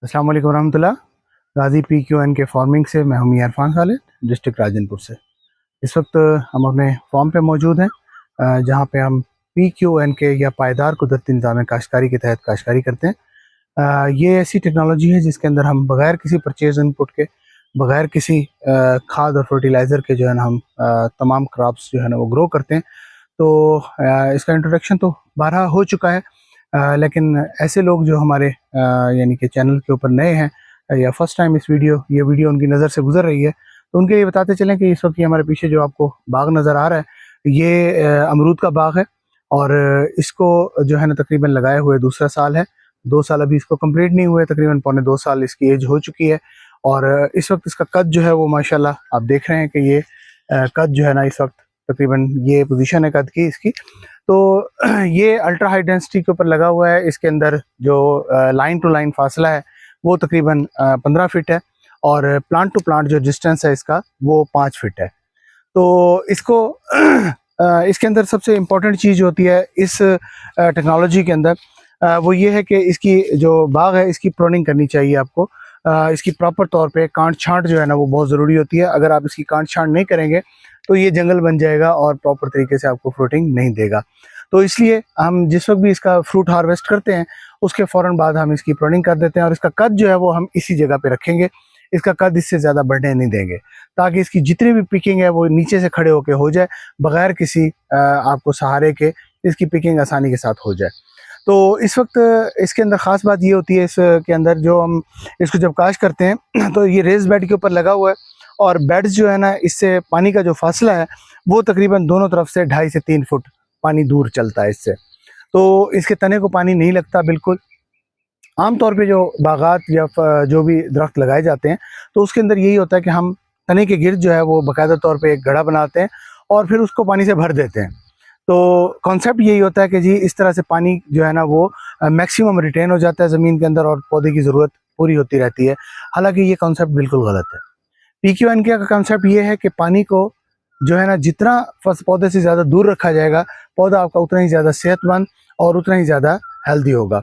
अस्सलाम वालेकुम रहमतुल्लाह। गाज़ी PQN के फार्मिंग से मैं हूं मियां इरफान खालिद, डिस्ट्रिक्ट राजनपुर से। इस वक्त हम अपने फार्म पे मौजूद हैं, जहां पे हम PQN के या पायदार कुदरती निज़ाम काश्तकारी के तहत काश्तकारी करते हैं। ये ऐसी टेक्नोलॉजी है जिसके अंदर हम बग़ैर किसी परचेज इनपुट के, बग़ैर किसी खाद और फर्टिलाइज़र के जो है ना हम तमाम क्रॉप्स जो है ना वो ग्रो करते हैं। तो इसका इंट्रोडक्शन तो बारहा हो चुका है, लेकिन ऐसे लोग जो हमारे यानी कि चैनल के ऊपर नए हैं या फर्स्ट टाइम ये वीडियो उनकी नज़र से गुजर रही है, तो उनके लिए बताते चलें कि इस वक्त ये हमारे पीछे जो आपको बाग नज़र आ रहा है, ये अमरूद का बाग है। और इसको जो है ना तकरीबन लगाए हुए दूसरा साल है। 2 साल अभी इसको कंप्लीट नहीं हुए, तकरीबन पौने 2 साल इसकी एज हो चुकी है। और इस वक्त इसका कद जो है वो माशाल्लाह आप देख रहे हैं कि ये कद जो है ना इस वक्त तकरीबन ये पोजीशन है कद की इसकी। तो ये अल्ट्रा हाई डेंसिटी के ऊपर लगा हुआ है। इसके अंदर जो लाइन टू लाइन फासला है वो तकरीबन 15 फीट है, और प्लांट टू प्लांट जो डिस्टेंस है इसका वो 5 फीट है। तो इसको इसके अंदर सबसे इम्पोर्टेंट चीज़ होती है इस टेक्नोलॉजी के अंदर, वो ये है कि इसकी जो बाग है इसकी प्रोनिंग करनी चाहिए आपको। इसकी प्रॉपर तौर पे काट छांट जो है ना वो बहुत ज़रूरी होती है। अगर आप इसकी काट छांट नहीं करेंगे तो ये जंगल बन जाएगा और प्रॉपर तरीके से आपको फ्रूटिंग नहीं देगा। तो इसलिए हम जिस वक्त भी इसका फ्रूट हार्वेस्ट करते हैं उसके फ़ौरन बाद हम इसकी प्रोनिंग कर देते हैं, और इसका कद जो है वो हम इसी जगह पे रखेंगे। इसका कद इससे ज़्यादा बढ़ने नहीं देंगे, ताकि इसकी जितनी भी पिकिंग है वो नीचे से खड़े होकर हो जाए, बग़ैर किसी आपको सहारे के इसकी पिकिंग आसानी के साथ हो जाए। तो इस वक्त इसके अंदर ख़ास बात ये होती है, इसके अंदर जो हम इसको जब काश करते हैं तो ये रेज़ बेड के ऊपर लगा हुआ है, और बेड्स जो है ना इससे पानी का जो फासला है वो तकरीबन दोनों तरफ से 2.5 से 3 फुट पानी दूर चलता है इससे। तो इसके तने को पानी नहीं लगता बिल्कुल। आमतौर पे जो बागात या जो भी दरख्त लगाए जाते हैं तो उसके अंदर यही होता है कि हम तने के गिर्द जो है वो बाकायदा तौर पे एक गड्ढा बनाते हैं और फिर उसको पानी से भर देते हैं। तो कॉन्सेप्ट यही होता है कि जी इस तरह से पानी जो है ना वो मैक्सिमम रिटेन हो जाता है ज़मीन के अंदर और पौधे की ज़रूरत पूरी होती रहती है। हालांकि ये कॉन्सेप्ट बिल्कुल गलत है। PQN का कॉन्सेप्ट ये है कि पानी को जो है ना जितना पौधे से ज़्यादा दूर रखा जाएगा, पौधा आपका उतना ही ज़्यादा सेहतमंद और उतना ही ज़्यादा हेल्दी होगा।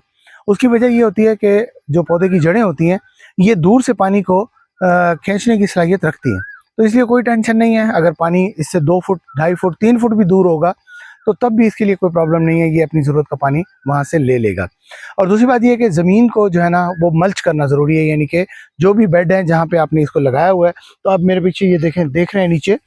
उसकी वजह ये होती है कि जो पौधे की जड़ें होती हैं ये दूर से पानी को खींचने की सलाहियत रखती हैं। तो इसलिए कोई टेंशन नहीं है, अगर पानी इससे 2 फुट 2.5 फुट 3 फुट भी दूर होगा तो तब भी इसके लिए कोई प्रॉब्लम नहीं है, ये अपनी ज़रूरत का पानी वहाँ से ले लेगा। और दूसरी बात ये है कि ज़मीन को जो है ना वो मल्च करना ज़रूरी है, यानी कि जो भी बेड है जहाँ पे आपने इसको लगाया हुआ है, तो आप मेरे पीछे ये देख रहे हैं नीचे,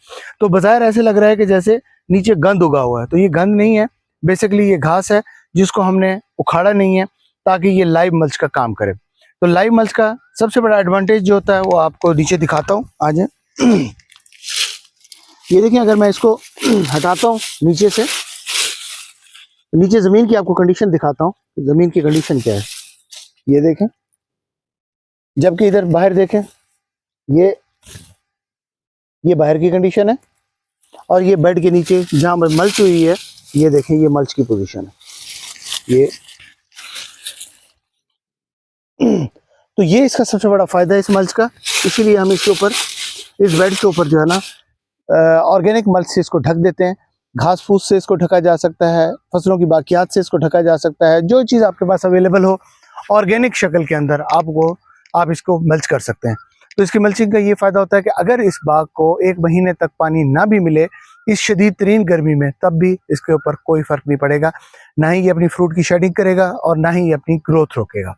तो बज़ाहिर ऐसे लग रहा है कि जैसे नीचे गंद उगा हुआ है, तो ये गंद नहीं है, बेसिकली ये घास है जिसको हमने उखाड़ा नहीं है ताकि ये लाइव मल्च का काम करे। तो लाइव मल्च का सबसे बड़ा एडवांटेज जो होता है वो आपको नीचे दिखाता हूँ। आज ये देखें, अगर मैं इसको हटाता हूँ नीचे से, नीचे ज़मीन की आपको कंडीशन दिखाता हूँ, ज़मीन की कंडीशन क्या है ये देखें। जबकि इधर बाहर देखें, ये बाहर की कंडीशन है, और ये बेड के नीचे जहाँ मल्च हुई है ये देखें, ये मल्च की पोजीशन है ये। तो ये इसका सबसे बड़ा फ़ायदा है इस मल्च का, इसीलिए हम इसके ऊपर, इस बेड के ऊपर जो है ना ऑर्गेनिक मल्च से इसको ढक देते हैं। घास फूस से इसको ढका जा सकता है, फसलों की बाकियात से इसको ढका जा सकता है, जो चीज़ आपके पास अवेलेबल हो ऑर्गेनिक शक्ल के अंदर आप इसको मल्च कर सकते हैं। तो इसकी मल्चिंग का ये फ़ायदा होता है कि अगर इस बाग को 1 महीने तक पानी ना भी मिले इस शदीद तरीन गर्मी में, तब भी इसके ऊपर कोई फ़र्क नहीं पड़ेगा। ना ही ये अपनी फ्रूट की शेडिंग करेगा और ना ही ये अपनी ग्रोथ रोकेगा।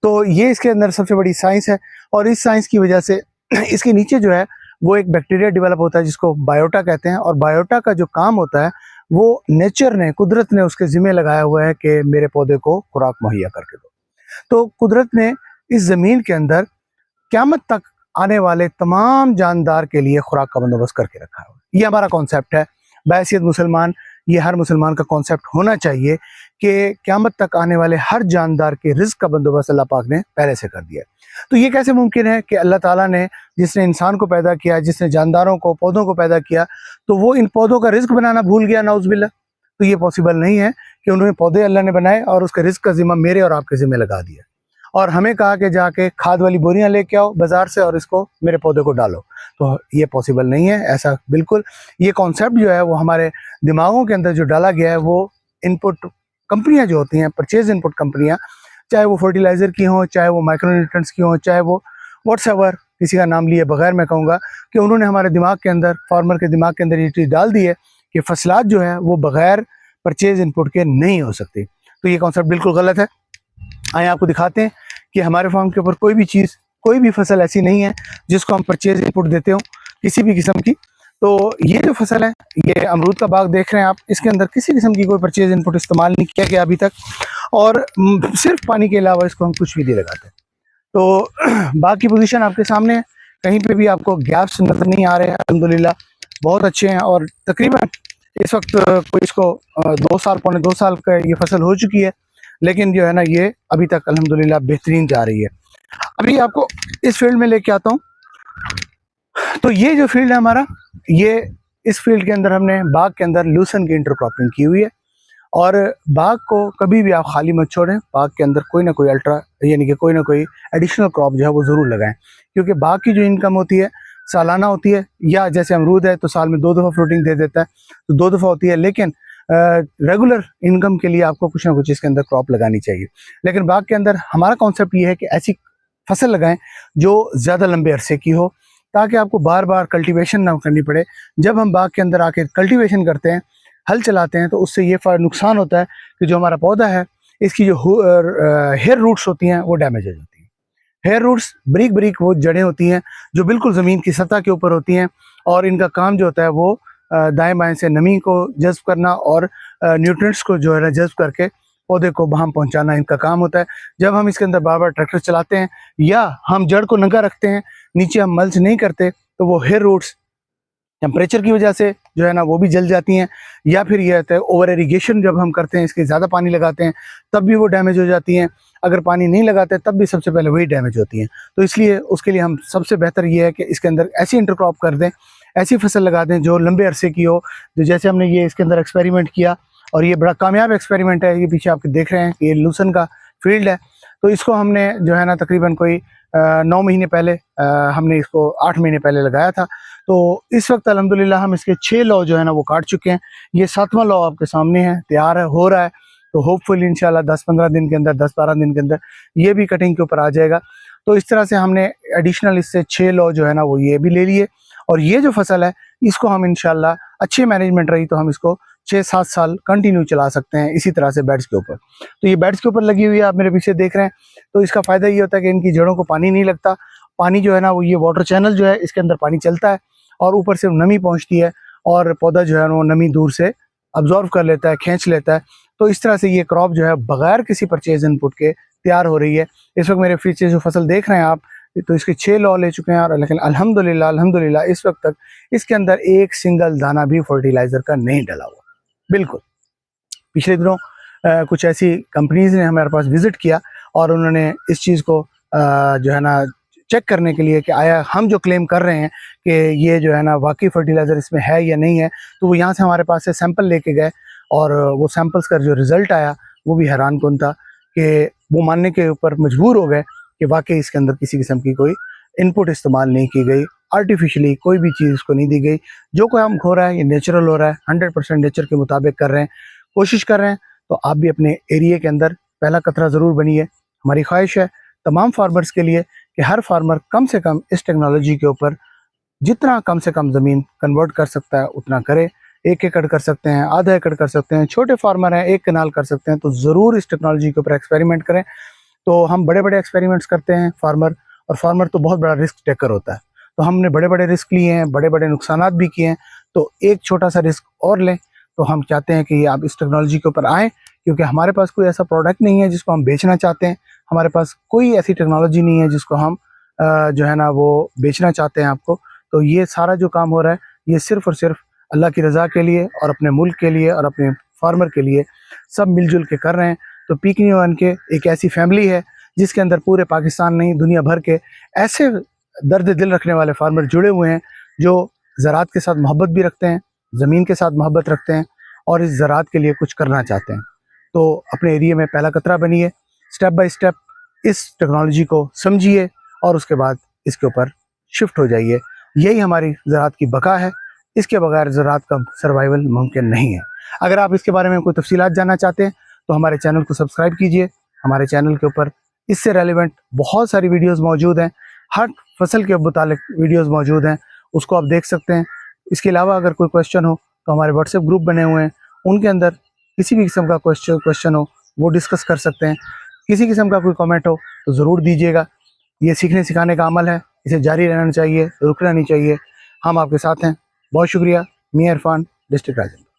तो ये इसके अंदर सबसे बड़ी साइंस है, और इस साइंस की वजह से इसके नीचे जो है वो एक बैक्टीरिया डेवलप होता है जिसको बायोटा कहते हैं, और बायोटा का जो काम होता है वो नेचर ने, कुदरत ने उसके ज़िम्मे लगाया हुआ है कि मेरे पौधे को खुराक मुहैया करके दो। तो कुदरत ने इस ज़मीन के अंदर क़यामत तक आने वाले तमाम जानदार के लिए खुराक का बंदोबस्त करके रखा है। ये हमारा कॉन्सेप्ट है बहैसियत मुसलमान, ये हर मुसलमान का कॉन्सेप्ट होना चाहिए कि क़यामत तक आने वाले हर जानदार के रिज़्क़ का बंदोबस्त अल्लाह पाक ने पहले से कर दिया है। तो ये कैसे मुमकिन है कि अल्लाह ताला ने, जिसने इंसान को पैदा किया, जिसने जानदारों को, पौधों को पैदा किया, तो वो इन पौधों का रिज़्क़ बनाना भूल गया, नाउज़ुबिल्लाह। तो ये पॉसिबल नहीं है कि उन्होंने पौधे अल्लाह ने बनाए और उसके रिज़्क़ का ज़िम्मा मेरे और आपके ज़िम्मे लगा दिया, और हमें कहा कि जाके खाद वाली बोरियां लेके आओ बाज़ार से और इसको मेरे पौधे को डालो। तो ये पॉसिबल नहीं है ऐसा, बिल्कुल। ये कॉन्सेप्ट जो है वो हमारे दिमागों के अंदर जो डाला गया है, वो इनपुट कंपनियां जो होती हैं, परचेज इनपुट कंपनियां, चाहे वो फर्टिलाइज़र की हों, चाहे वो माइक्रोन्यूट्रिएंट्स की हों, चाहे वो व्हाट्सएवर, किसी का नाम लिए बगैर मैं कहूँगा कि उन्होंने हमारे दिमाग के अंदर, फार्मर के दिमाग के अंदर ये चीज़ डाल दी है कि फसलात जो है वो बगैर परचेज इनपुट के नहीं हो सकती। तो ये कॉन्सेप्ट बिल्कुल गलत है। आइए आपको दिखाते हैं कि हमारे फार्म के ऊपर कोई भी चीज़, कोई भी फसल ऐसी नहीं है जिसको हम परचेज इनपुट देते हो किसी भी किस्म की। तो ये जो फसल है, ये अमरूद का बाग देख रहे हैं आप, इसके अंदर किसी किस्म की कोई परचेज इनपुट इस्तेमाल नहीं किया गया अभी तक, और सिर्फ पानी के अलावा इसको हम कुछ भी नहीं लगाते। तो बाग की पोजीशन आपके सामने है, कहीं पे भी आपको गैप्स नजर नहीं आ रहे हैं, अल्हम्दुलिल्लाह बहुत अच्छे हैं। और तकरीबन इस वक्त कोई इसको 2 साल, पौने 2 साल का ये फसल हो चुकी है, लेकिन जो है ना ये अभी तक अल्हम्दुलिल्लाह बेहतरीन जा रही है। अभी आपको इस फील्ड में लेके आता हूँ। तो ये जो फील्ड है हमारा, ये इस फील्ड के अंदर हमने बाग के अंदर लूसन की इंटरक्रॉपिंग की हुई है। और बाग को कभी भी आप खाली मत छोड़ें, बाग के अंदर कोई ना कोई अल्ट्रा यानी कि कोई ना कोई एडिशनल क्रॉप जो है वो ज़रूर लगाएं, क्योंकि बाग की जो इनकम होती है सालाना होती है, या जैसे अमरूद है तो साल में 2 दफ़ा फ्रूटिंग दे देता है तो 2 दफ़ा होती है, लेकिन रेगुलर इनकम के लिए आपको कुछ ना कुछ इसके अंदर क्रॉप लगानी चाहिए। लेकिन बाग के अंदर हमारा कॉन्सेप्ट ये है कि ऐसी फसल लगाएं जो ज़्यादा लंबे अरसे की हो, ताकि आपको बार बार कल्टीवेशन ना करनी पड़े। जब हम बाग के अंदर आके कल्टीवेशन करते हैं, हल चलाते हैं, तो उससे ये नुकसान होता है कि जो हमारा पौधा है, इसकी जो हेयर रूट्स होती हैं वो डैमेज हो जाती हैं। हेयर रूट्स बारीक बारीक वो जड़ें होती हैं जो बिल्कुल ज़मीन की सतह के ऊपर होती हैं, और इनका काम जो होता है वो दाएं बाएं से नमी को जज्ब करना और न्यूट्रिएंट्स को जो है ना जज्ब करके पौधे को वहाँ पहुँचाना इनका काम होता है। जब हम इसके अंदर बार बार ट्रैक्टर चलाते हैं या हम जड़ को नंगा रखते हैं, नीचे हम मल्च नहीं करते, तो वो हेयर रूट्स टेम्परेचर की वजह से जो है ना वो भी जल जाती हैं, या फिर ये होता है ओवर इरिगेशन जब हम करते हैं, इसके ज़्यादा पानी लगाते हैं तब भी वो डैमेज हो जाती हैं। अगर पानी नहीं लगाते तब भी सबसे पहले वही डैमेज होती हैं। तो इसलिए उसके लिए हम सबसे बेहतर ये है कि इसके अंदर ऐसी इंटरक्रॉप कर दें, ऐसी फसल लगा दें जो लंबे अरसे की हो। जो जैसे हमने ये इसके अंदर एक्सपेरिमेंट किया, और ये बड़ा कामयाब एक्सपेरिमेंट है। ये पीछे आप देख रहे हैं कि ये लूसन का फील्ड है। तो इसको हमने जो है ना तकरीबन कोई 9 महीने पहले, हमने इसको 8 महीने पहले लगाया था। तो इस वक्त अल्हम्दुलिल्लाह हम इसके 6 लॉ जो है ना वो काट चुके हैं। ये 7वां लॉ आपके सामने है, तैयार है, हो रहा है। तो होपफुली इंशाल्लाह 10-15 दिन के अंदर, 10-12 दिन के अंदर ये भी कटिंग के ऊपर आ जाएगा। तो इस तरह से हमने एडिशनल इससे 6 लॉ जो है ना वो ये भी ले लिए। और ये जो फसल है इसको हम इंशाल्लाह अच्छी मैनेजमेंट रही तो हम इसको 6-7 साल कंटिन्यू चला सकते हैं इसी तरह से बेड्स के ऊपर। तो ये बेड्स के ऊपर लगी हुई है, आप मेरे पीछे देख रहे हैं। तो इसका फ़ायदा ये होता है कि इनकी जड़ों को पानी नहीं लगता। पानी जो है ना वो ये वाटर चैनल जो है इसके अंदर पानी चलता है और ऊपर से नमी पहुंचती है, और पौधा जो है वो नमी दूर से अब्जॉर्व कर लेता है, खींच लेता है। तो इस तरह से ये क्रॉप जो है बगैर किसी परचेज इनपुट के तैयार हो रही है। इस वक्त मेरे पीछे जो फसल देख रहे हैं आप, तो इसके 6 लॉ ले चुके हैं, और लेकिन अल्हम्दुलिल्लाह इस वक्त तक इसके अंदर एक सिंगल दाना भी फर्टिलाइज़र का नहीं डला हुआ, बिल्कुल। पिछले दिनों कुछ ऐसी कंपनीज ने हमारे पास विज़िट किया और उन्होंने इस चीज़ को जो है ना चेक करने के लिए कि आया हम जो क्लेम कर रहे हैं कि ये जो है ना वाकई फर्टिलाइज़र इसमें है या नहीं है, तो वो यहाँ से हमारे पास से सैंपल लेके गए, और वो सैंपल्स का जो रिज़ल्ट आया वो भी हैरानकुन था कि वो मानने के ऊपर मजबूर हो गए कि वाकई इसके अंदर किसी किस्म की कोई इनपुट इस्तेमाल नहीं की गई, आर्टिफिशियली कोई भी चीज़ इसको नहीं दी गई। जो काम हो रहा है ये नेचुरल हो रहा है, 100% नेचर के मुताबिक कर रहे हैं, कोशिश कर रहे हैं। तो आप भी अपने एरिया के अंदर पहला कतरा ज़रूर बनिए। हमारी ख्वाहिश है तमाम फार्मर्स के लिए कि हर फार्मर कम से कम इस टेक्नोलॉजी के ऊपर जितना कम से कम ज़मीन कन्वर्ट कर सकता है उतना करे। 1 एकड़ कर सकते हैं, आधा एकड़ कर सकते हैं, छोटे फार्मर हैं 1 कनाल कर सकते हैं, तो ज़रूर इस टेक्नोलॉजी के ऊपर एक्सपेरिमेंट करें। तो हम बड़े बड़े एक्सपेरिमेंट्स करते हैं फार्मर, और फार्मर तो बहुत बड़ा रिस्क टेकर होता है। तो हमने बड़े बड़े रिस्क लिए हैं, बड़े बड़े नुकसानात भी किए हैं, तो एक छोटा सा रिस्क और लें। तो हम चाहते हैं कि आप इस टेक्नोलॉजी के ऊपर आएँ, क्योंकि हमारे पास कोई ऐसा प्रोडक्ट नहीं है जिसको हम बेचना चाहते हैं। हमारे पास कोई ऐसी टेक्नोलॉजी नहीं है जिसको हम जो है ना वो बेचना चाहते हैं आपको। तो ये सारा जो काम हो रहा है ये सिर्फ़ और सिर्फ अल्लाह की रज़ा के लिए और अपने मुल्क के लिए और अपने फार्मर के लिए सब मिलजुल के कर रहे हैं। तो पीक वन के एक ऐसी फैमिली है जिसके अंदर पूरे पाकिस्तान नहीं दुनिया भर के ऐसे दर्द दिल रखने वाले फार्मर जुड़े हुए हैं जो ज़रात के साथ मोहब्बत भी रखते हैं, ज़मीन के साथ मोहब्बत रखते हैं, और इस ज़रात के लिए कुछ करना चाहते हैं। तो अपने एरिया में पहला कतरा बनिए, स्टेप बाय स्टेप इस टेक्नोलॉजी को समझिए और उसके बाद इसके ऊपर शिफ्ट हो जाइए। यही हमारी ज़रात की बका है, इसके बगैर ज़रात का सर्वाइवल मुमकिन नहीं है। अगर आप इसके बारे में कोई तफसीलात जानना चाहते हैं तो हमारे चैनल को सब्सक्राइब कीजिए, हमारे चैनल के ऊपर इससे रेलिवेंट बहुत सारी वीडियोस मौजूद हैं, हर फसल के मुतालिक वीडियोस मौजूद हैं, उसको आप देख सकते हैं। इसके अलावा अगर कोई क्वेश्चन हो तो हमारे व्हाट्सएप ग्रुप बने हुए हैं, उनके अंदर किसी भी किस्म का क्वेश्चन हो वो डिस्कस कर सकते हैं। किसी किस्म का कोई कमेंट हो तो ज़रूर दीजिएगा। ये सीखने सिखाने का अमल है, इसे जारी रहना चाहिए, रुकना नहीं चाहिए। हम आपके साथ हैं। बहुत शुक्रिया। मियां इरफान, डिस्ट्रिक्ट राजनपुर।